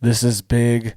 This is big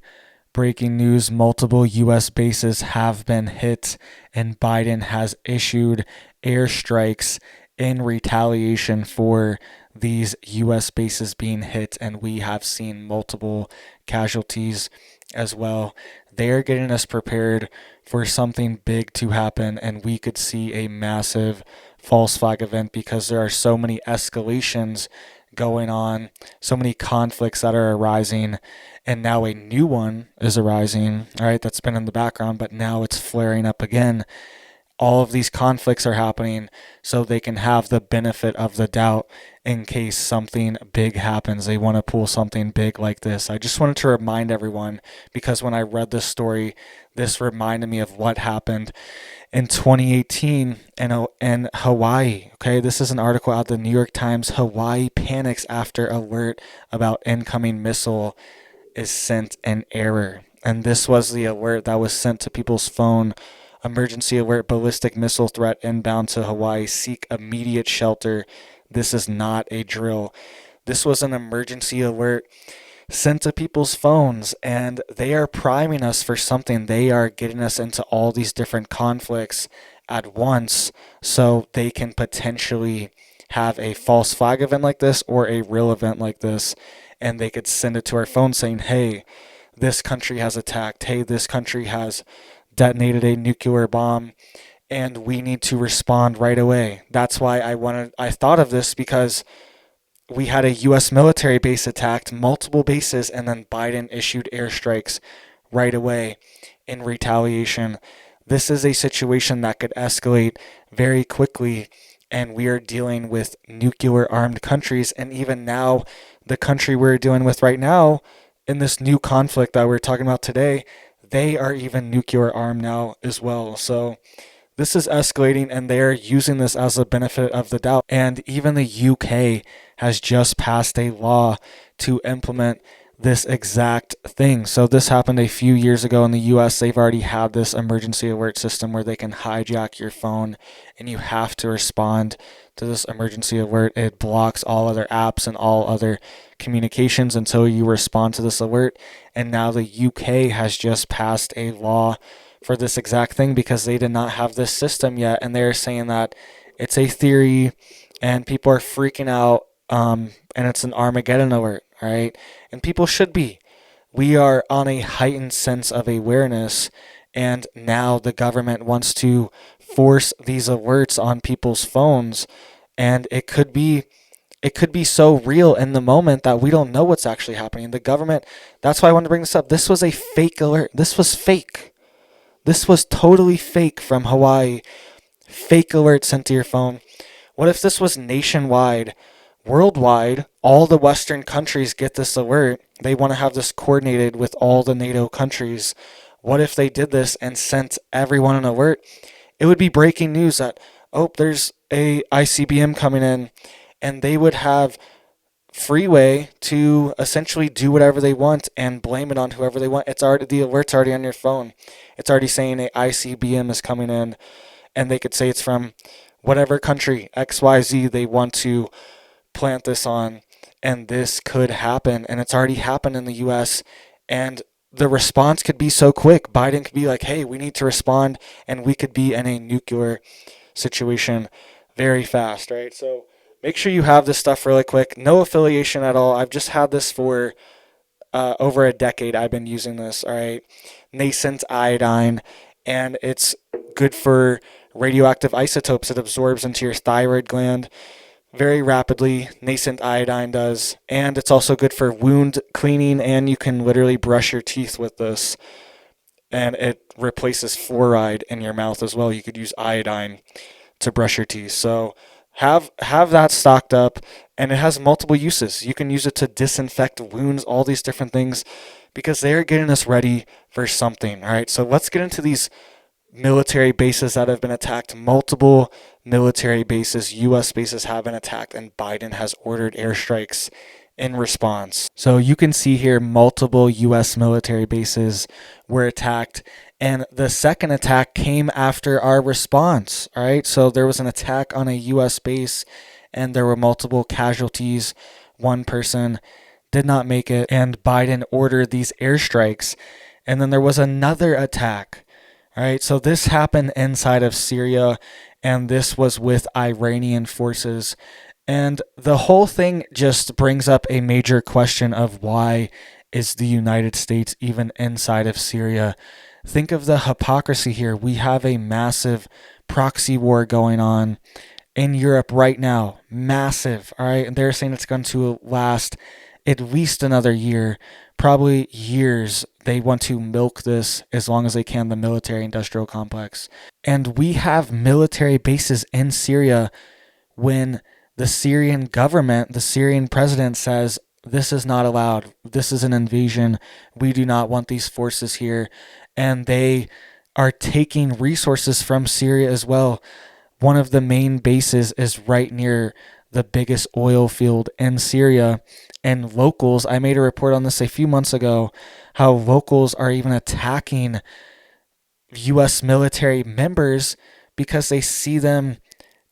breaking news. Multiple U.S. bases have been hit, and Biden has issued airstrikes in retaliation for these U.S. bases being hit, and we have seen multiple casualties as well. They are getting us prepared for something big to happen, and we could see a massive false flag event because there are so many escalations going on, so many conflicts that are arising, and now a new one is arising, all right, that's been in the background, but now it's flaring up again. All of these conflicts are happening so they can have the benefit of the doubt in case something big happens. They want to pull something big like this. I just wanted to remind everyone because when I read this story, this reminded me of what happened in 2018 in Hawaii. Okay, this is an article out of the New York Times. Hawaii panics after alert about incoming missile is sent in error. And this was the alert that was sent to people's phone. Emergency alert, ballistic missile threat inbound to Hawaii. Seek immediate shelter. This is not a drill. This was an emergency alert sent to people's phones, and they are priming us for something. They are getting us into all these different conflicts at once so they can potentially have a false flag event like this or a real event like this, and they could send it to our phone saying, hey, this country has attacked. Hey, this country has detonated a nuclear bomb and we need to respond right away. That's why I thought of this because we had a US military base attacked, multiple bases, and then Biden issued airstrikes right away in retaliation. This is a situation that could escalate very quickly, and we are dealing with nuclear armed countries. And even now, the country we're dealing with right now in this new conflict that we're talking about today, they are even nuclear armed now as well. So this is escalating, and they're using this as a benefit of the doubt. And even the UK has just passed a law to implement this exact thing. So this happened a few years ago in the US. They've already had this emergency alert system where they can hijack your phone and you have to respond to this emergency alert. It blocks all other apps and all other communications until you respond to this alert. And now the UK has just passed a law for this exact thing because they did not have this system yet, and they're saying that it's a theory and people are freaking out, and it's an Armageddon alert, right? And people should be. We are on a heightened sense of awareness, and now the government wants to force these alerts on people's phones, and it could be so real in the moment that we don't know what's actually happening. The government, that's why I wanted to bring this up. This was a fake alert. This was fake. This was totally fake from Hawaii. Fake alert sent to your phone. What if this was nationwide, worldwide? All the Western countries get this alert. They want to have this coordinated with all the NATO countries. What if they did this and sent everyone an alert? It would be breaking news that, oh, there's a ICBM coming in, and they would have freeway to essentially do whatever they want and blame it on whoever they want. It's already, the alert's already on your phone. It's already saying a ICBM is coming in, and they could say it's from whatever country XYZ they want to plant this on, and this could happen, and it's already happened in the US, and the response could be so quick. Biden could be like, hey, we need to respond, and we could be in a nuclear situation very fast, right? So make sure you have this stuff really quick. No affiliation at all. I've just had this for over a decade. I've been using this, all right? Nascent iodine, and it's good for radioactive isotopes. It absorbs into your thyroid gland very rapidly. Nascent iodine does. And it's also good for wound cleaning, and you can literally brush your teeth with this. And it replaces fluoride in your mouth as well. You could use iodine to brush your teeth. So have that stocked up, and it has multiple uses. You can use it to disinfect wounds, all these different things, because they're getting us ready for something. All right, so let's get into these military bases that have been attacked. Multiple military bases, U.S. bases, have been attacked, and Biden has ordered airstrikes in response. So you can see here multiple U.S. military bases were attacked, and the second attack came after our response. All right, so there was an attack on a U.S. base, and there were multiple casualties. One person did not make it, and Biden ordered these airstrikes. And then there was another attack. All right, so this happened inside of Syria, and this was with Iranian forces. And the whole thing just brings up a major question of why is the United States even inside of Syria? Think of the hypocrisy here. We have a massive proxy war going on in Europe right now. Massive, all right? And they're saying it's going to last at least another year, probably years. They want to milk this as long as they can, the military industrial complex. And we have military bases in Syria when the Syrian government, the Syrian president says, this is not allowed. This is an invasion. We do not want these forces here. And they are taking resources from Syria as well. One of the main bases is right near the biggest oil field in Syria. And locals, I made a report on this a few months ago, how locals are even attacking U.S. military members because they see them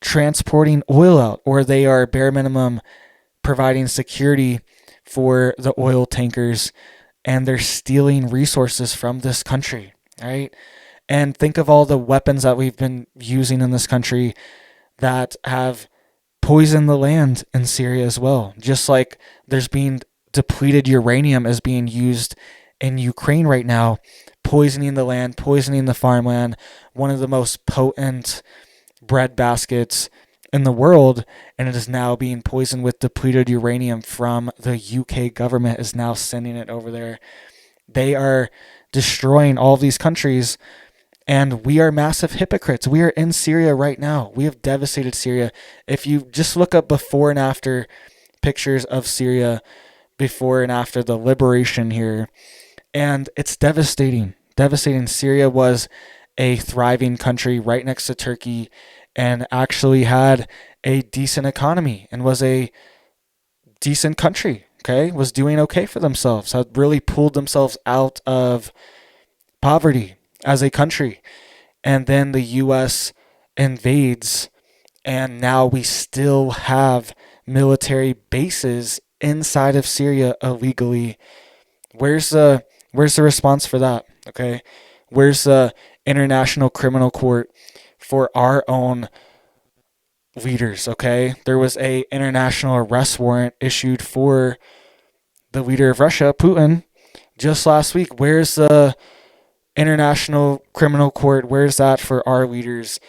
transporting oil out, or they are bare minimum providing security for the oil tankers, and they're stealing resources from this country, right? And think of all the weapons that we've been using in this country that have poisoned the land in Syria as well. Just like there's being depleted uranium is being used in Ukraine right now, poisoning the land, poisoning the farmland, one of the most potent bread baskets in the world, and it is now being poisoned with depleted uranium from the UK government is now sending it over there. They are destroying all of these countries, and we are massive hypocrites. We are in Syria right now. We have devastated Syria. If you just look up before and after pictures of Syria, before and after the liberation here, and it's devastating. Devastating. Syria was a thriving country right next to Turkey and actually had a decent economy and was a decent country, okay? Was doing okay for themselves, had really pulled themselves out of poverty as a country. And then the U.S. invades, and now we still have military bases inside of Syria illegally. Where's the response for that? Okay, where's the International Criminal Court for our own leaders? Okay, there was a international arrest warrant issued for the leader of Russia, Putin, just last week. Where's the International Criminal Court? Where's that for our leaders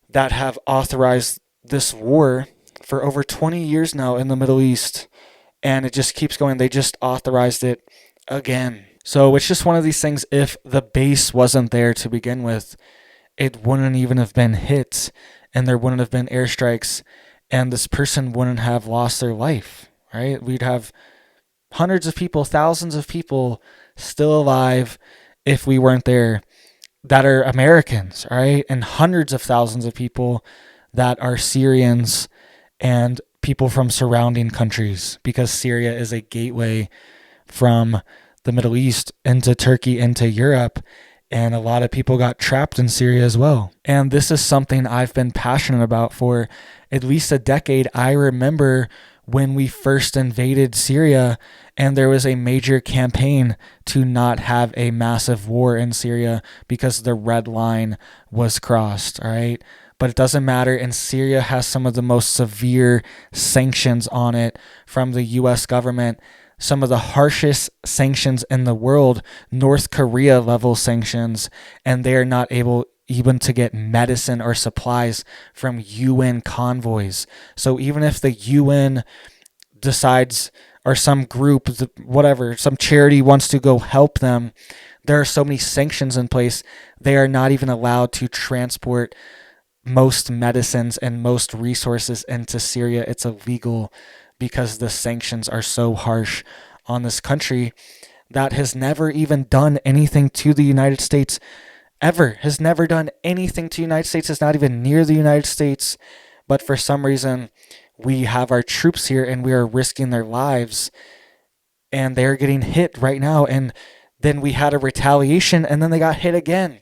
that have authorized this war for over 20 years now in the Middle East? And it just keeps going. They just authorized it again. So it's just one of these things. If the base wasn't there to begin with, it wouldn't even have been hit, and there wouldn't have been airstrikes, and this person wouldn't have lost their life, right? We'd have hundreds of people, thousands of people still alive if we weren't there that are Americans, right? And hundreds of thousands of people that are Syrians and people from surrounding countries, because Syria is a gateway from the Middle East into Turkey, into Europe, and a lot of people got trapped in Syria as well. And this is something I've been passionate about for at least a decade. I remember when we first invaded Syria, and there was a major campaign to not have a massive war in Syria because the red line was crossed, all right? But it doesn't matter, and Syria has some of the most severe sanctions on it from the U.S. government, some of the harshest sanctions in the world, North Korea level sanctions, and they're not able even to get medicine or supplies from UN convoys. So even if the UN decides, or some group, whatever, some charity wants to go help them, there are so many sanctions in place, they are not even allowed to transport most medicines and most resources into Syria. It's illegal because the sanctions are so harsh on this country that has never even done anything to the United States, ever, has never done anything to the United States, is not even near the United States. But for some reason, we have our troops here and we are risking their lives, and they're getting hit right now. And then we had a retaliation, and then they got hit again.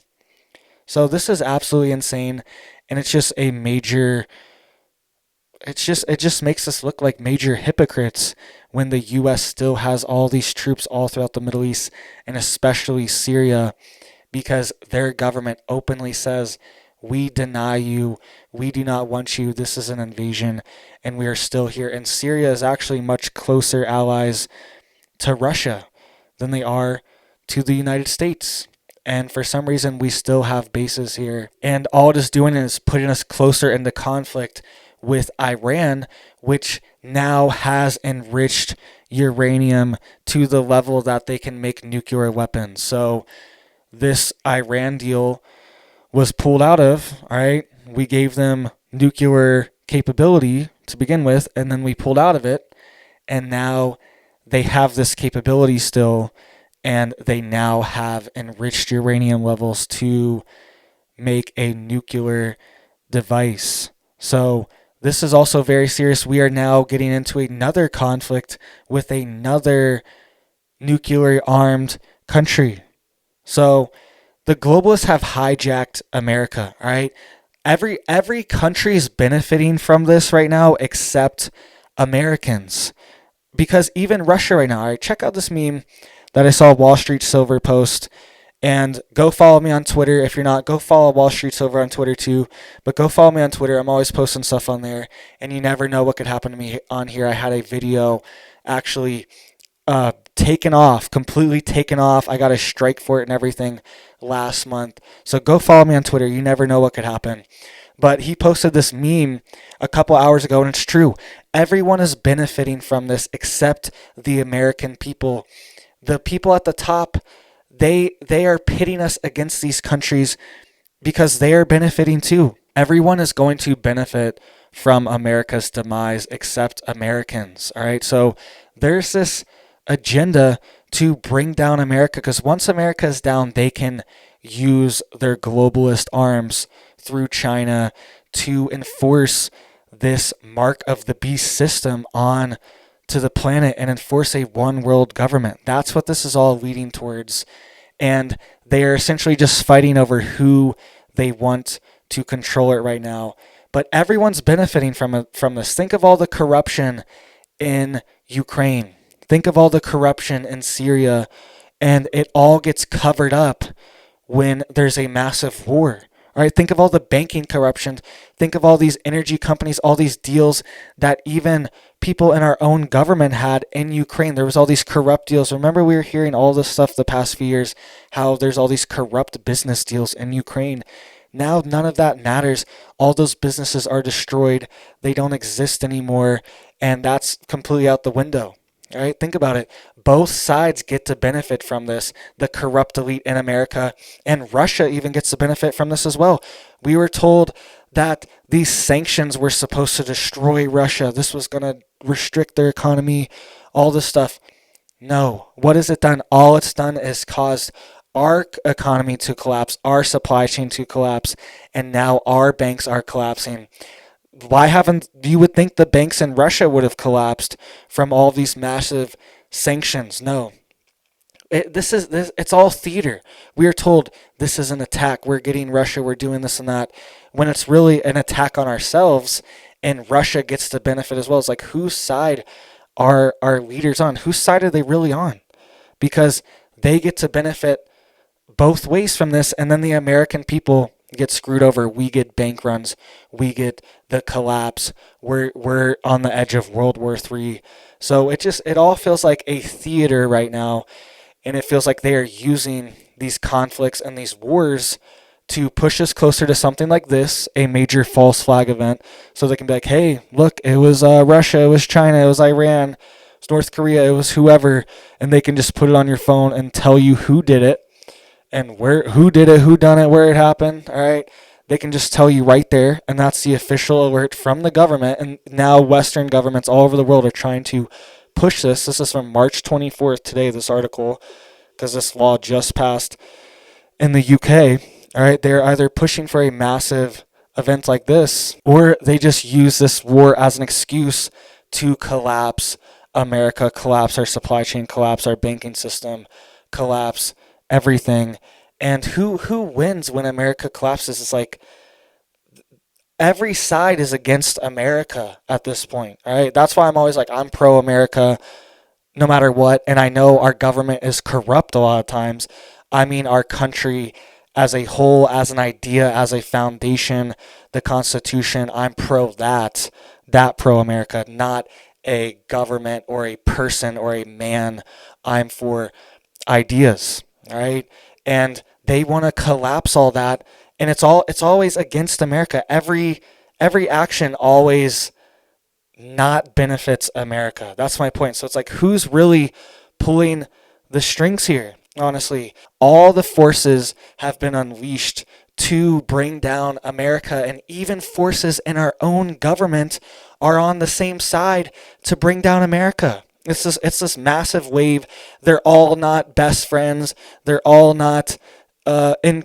So this is absolutely insane. And it's just a major it just makes us look like major hypocrites when the US still has all these troops all throughout the Middle East and especially Syria, because their government openly says, we deny you, we do not want you, this is an invasion, and we are still here. And Syria is actually much closer allies to Russia than they are to the United States. And for some reason, we still have bases here. And all it is doing is putting us closer into conflict with Iran, which now has enriched uranium to the level that they can make nuclear weapons. So this Iran deal was pulled out of, all right? We gave them nuclear capability to begin with, and then we pulled out of it, and now they have this capability still, and they now have enriched uranium levels to make a nuclear device. So this is also very serious. We are now getting into another conflict with another nuclear armed country. So the globalists have hijacked America, all right? Every country is benefiting from this right now except Americans. Because even Russia right now, all right, check out this meme that I saw Wall Street Silver post. And go follow me on Twitter. If you're not, go follow Wall Street Silver on Twitter too. But go follow me on Twitter. I'm always posting stuff on there. And you never know what could happen to me on here. I had a video actually taken off, completely taken off. I got a strike for it and everything last month. So go follow me on Twitter. You never know what could happen. But he posted this meme a couple hours ago, and it's true. Everyone is benefiting from this except the American people. The people at the top, they are pitting us against these countries because they are benefiting too. Everyone is going to benefit from America's demise except Americans. All right. So there's this agenda to bring down America, because once America is down, they can use their globalist arms through China to enforce this mark of the beast system on to the planet and enforce a one world government. That's what this is all leading towards. And they are essentially just fighting over who they want to control it right now. But everyone's benefiting from this. Think of all the corruption in Ukraine. Think of all the corruption in Syria. And it all gets covered up when there's a massive war. All right, think of all the banking corruption. Think of all these energy companies, all these deals that even people in our own government had in Ukraine. There was all these corrupt deals. Remember, we were hearing all this stuff the past few years, how there's all these corrupt business deals in Ukraine. Now, none of that matters. All those businesses are destroyed. They don't exist anymore. And that's completely out the window. All right, think about it. Both sides get to benefit from this. The corrupt elite in America, and Russia even gets to benefit from this as well. We were told that these sanctions were supposed to destroy Russia. This was going to restrict their economy, all this stuff. No. What has it done? All it's done is caused our economy to collapse, our supply chain to collapse, and now our banks are collapsing. Why haven't you would think the banks in Russia would have collapsed from all these massive sanctions? No. It's all theater. We are told this is an attack. We're getting Russia. We're doing this and that. When it's really an attack on ourselves, and Russia gets the benefit as well. It's like, whose side are our leaders on? Whose side are they really on? Because they get to benefit both ways from this, and then the American people get screwed over. We get bank runs. We get the collapse. We're on the edge of World War III. So it all feels like a theater right now, and it feels like they are using these conflicts and these wars to push us closer to something like this, a major false flag event, so they can be like, hey, look, it was Russia, it was China, it was Iran, it was North Korea, it was whoever, and they can just put it on your phone and tell you who did it, and who did it, who done it, where it happened. All right, they can just tell you right there, and that's the official alert from the government. And now Western governments all over the world are trying to push this. This is from March 24th today, this article, because this law just passed in the UK. All right, they're either pushing for a massive event like this, or they just use this war as an excuse to collapse America, collapse our supply chain, collapse our banking system, collapse everything. And who wins when America collapses? It's like, every side is against America at this point. All right. That's why I'm always like, I'm pro America no matter what. And I know our government is corrupt a lot of times. I mean, our country as a whole, as an idea, as a foundation, the Constitution, I'm pro that pro America, not a government or a person or a man. I'm for ideas, all right? And they want to collapse all that, and it's always against America. Every action always not benefits America. That's my point. So it's like, who's really pulling the strings here? Honestly, all the forces have been unleashed to bring down America, and even forces in our own government are on the same side to bring down America. It's this massive wave. They're all not best friends. They're all not in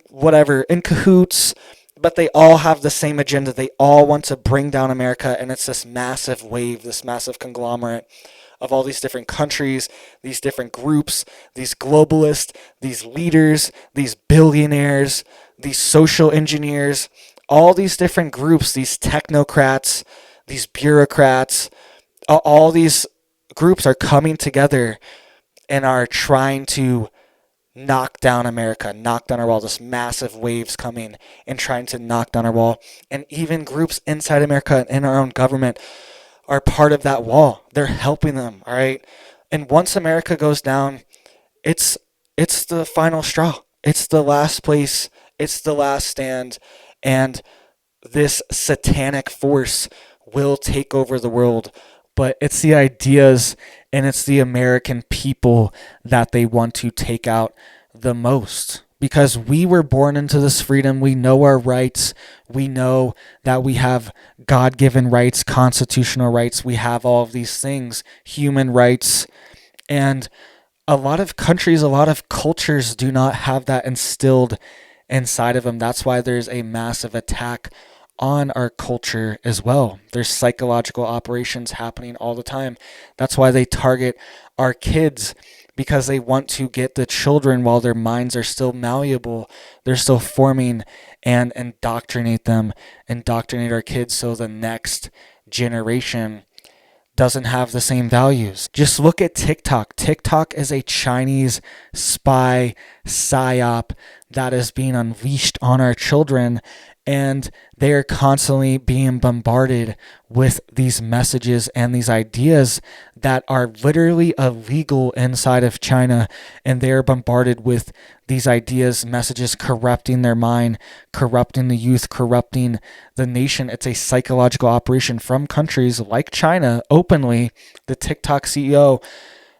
cahoots, but they all have the same agenda. They all want to bring down America, and it's this massive wave, this massive conglomerate of all these different countries, these different groups, these globalists, these leaders, these billionaires, these social engineers, all these different groups, these technocrats, these bureaucrats, all these groups are coming together and are trying to knock down America, knock down our wall. This massive waves coming and trying to knock down our wall. And even groups inside America and in our own government are part of that wall. They're helping them, all right? And once America goes down, it's the final straw. It's the last place. It's the last stand. And this satanic force will take over the world. But it's the ideas and it's the American people that they want to take out the most. Because we were born into this freedom. We know our rights. We know that we have God-given rights, constitutional rights. We have all of these things, human rights. And a lot of countries, a lot of cultures do not have that instilled inside of them. That's why there's a massive attack on our culture as well. There's psychological operations happening all the time. That's why they target our kids, because they want to get the children while their minds are still malleable. They're still forming, and indoctrinate our kids so the next generation doesn't have the same values. Just look at TikTok. TikTok is a Chinese spy psyop that is being unleashed on our children, and they are constantly being bombarded with these messages and these ideas that are literally illegal inside of China, and they are bombarded with these ideas, messages, corrupting their mind, corrupting the youth, corrupting the nation. It's a psychological operation from countries like China openly. The TikTok CEO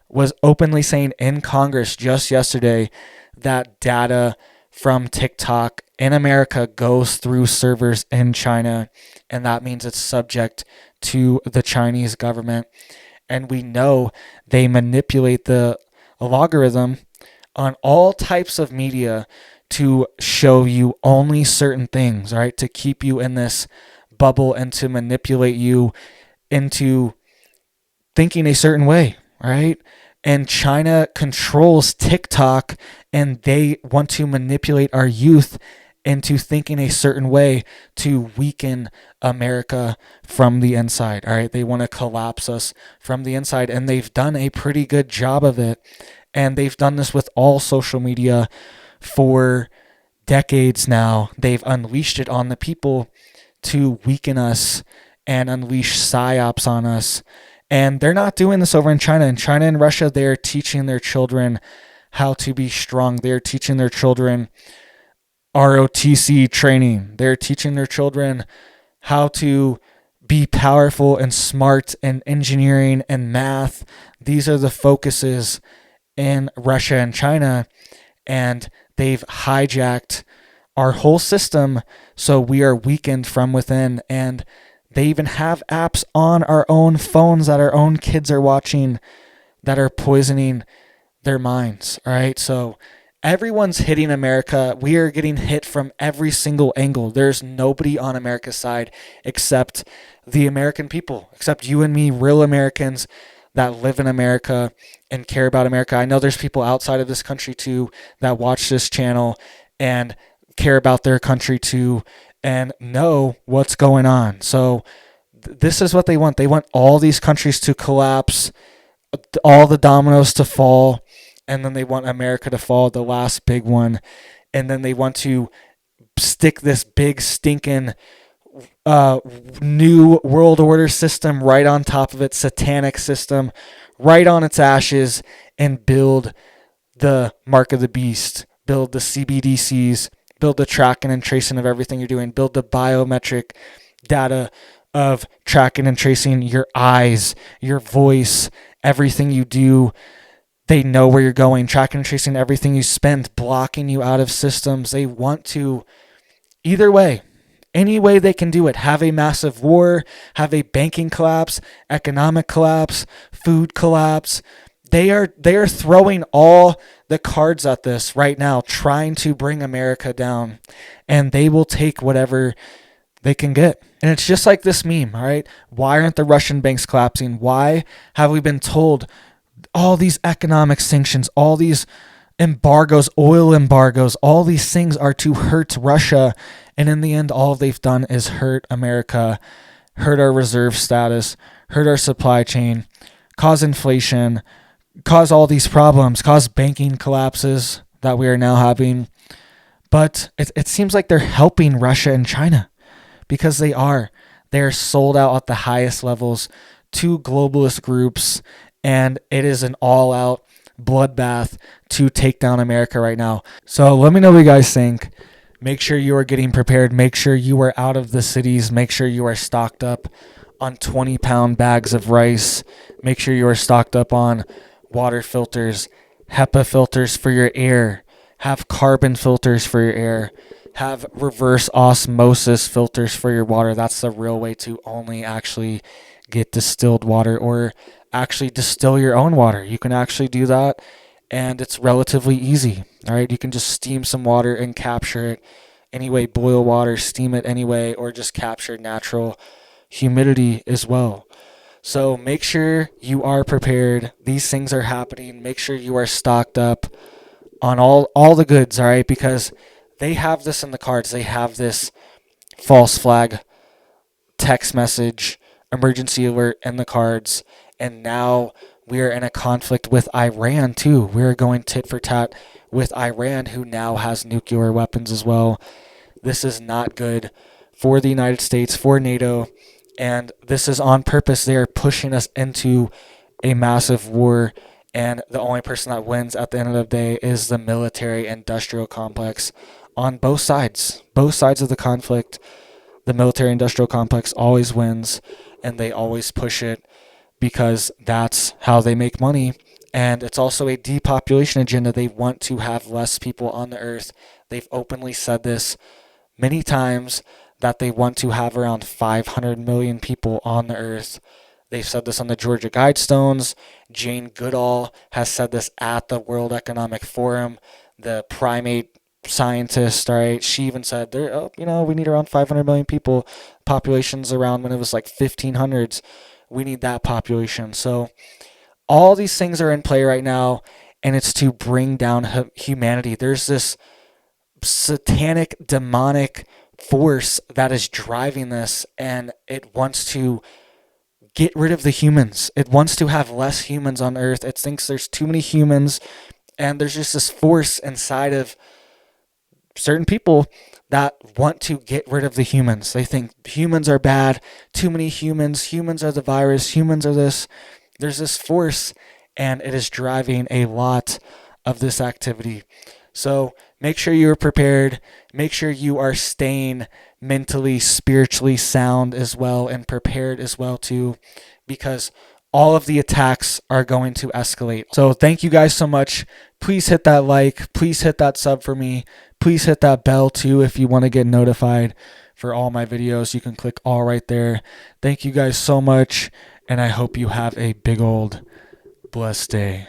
was openly saying in Congress just yesterday that data from TikTok in America goes through servers in China, and that means it's subject to the Chinese government. And we know they manipulate the algorithm on all types of media to show you only certain things, right? To keep you in this bubble and to manipulate you into thinking a certain way, right? And China controls TikTok, and they want to manipulate our youth into thinking a certain way to weaken America from the inside. All right. They want to collapse us from the inside, and they've done a pretty good job of it. And they've done this with all social media for decades now. They've unleashed it on the people to weaken us and unleash psyops on us. And they're not doing this over in China. In China and Russia, they're teaching their children how to be strong. They're teaching their children ROTC training. They're teaching their children how to be powerful and smart in engineering and math. These are the focuses in Russia and China, and they've hijacked our whole system so we are weakened from within. And they even have apps on our own phones that our own kids are watching that are poisoning their minds. All right. So everyone's hitting America. We are getting hit from every single angle. There's nobody on America's side except the American people, except you and me, real Americans that live in America and care about America. I know there's people outside of this country too that watch this channel, and care about their country too and know what's going on. So this is what they want. They want all these countries to collapse, all the dominoes to fall, and then they want America to fall, the last big one. And then they want to stick this big stinking new world order system right on top of it, satanic system, right on its ashes, and build the mark of the beast, build the CBDCs, build the tracking and tracing of everything you're doing, build the biometric data of tracking and tracing your eyes, your voice, everything you do. They know where you're going, tracking and tracing everything you spend, blocking you out of systems. They want to, either way, any way they can do it, have a massive war, have a banking collapse, economic collapse, food collapse. They are throwing all the cards at this right now, trying to bring America down, and they will take whatever they can get. And it's just like this meme, all right? Why aren't the Russian banks collapsing? Why have we been told all these economic sanctions, all these embargoes, oil embargoes, all these things are to hurt Russia? And in the end, all they've done is hurt America, hurt our reserve status, hurt our supply chain, cause inflation, cause all these problems, cause banking collapses that we are now having. But it seems like they're helping Russia and China because they are. They're sold out at the highest levels to globalist groups, and it is an all-out bloodbath to take down America right now. So let me know what you guys think. Make sure you are getting prepared. Make sure you are out of the cities. Make sure you are stocked up on 20-pound bags of rice. Make sure you are stocked up on water filters, HEPA filters for your air. Have carbon filters for your air. Have reverse osmosis filters for your water. That's the real way to only actually get distilled water, or actually distill your own water. You can actually do that, and it's relatively easy. All right, you can just steam some water and capture it anyway, boil water, steam it anyway, or just capture natural humidity as well. So make sure you are prepared. These things are happening. Make sure you are stocked up on all the goods, all right, because they have this in the cards. They have this false flag text message emergency alert in the cards, and now we are in a conflict with Iran too. We're going tit for tat with Iran, who now has nuclear weapons as well. This is not good for the United States, for NATO, and this is on purpose. They are pushing us into a massive war, and the only person that wins at the end of the day is the military industrial complex on both sides of the conflict. The military industrial complex always wins, and they always push it because that's how they make money. And it's also a depopulation agenda. They want to have less people on the earth. They've openly said this many times, that they want to have around 500 million people on the earth. They've said this on the Georgia Guidestones. Jane Goodall has said this at the World Economic Forum. The primate scientist, right? She even said, we need around 500 million people. Populations around when it was like 1500s. We need that population. So all these things are in play right now, and it's to bring down humanity. There's this satanic, demonic force that is driving this, and it wants to get rid of the humans. It wants to have less humans on Earth. It thinks there's too many humans, and there's just this force inside of certain people that want to get rid of the humans. They think humans are bad, too many humans, humans are the virus, humans are this. There's this force, and it is driving a lot of this activity. So make sure you are prepared. Make sure you are staying mentally, spiritually sound as well, and prepared as well too, because all of the attacks are going to escalate. So thank you guys so much. Please hit that like. Please hit that sub for me. Please hit that bell too if you want to get notified for all my videos. You can click all right there. Thank you guys so much, and I hope you have a big old blessed day.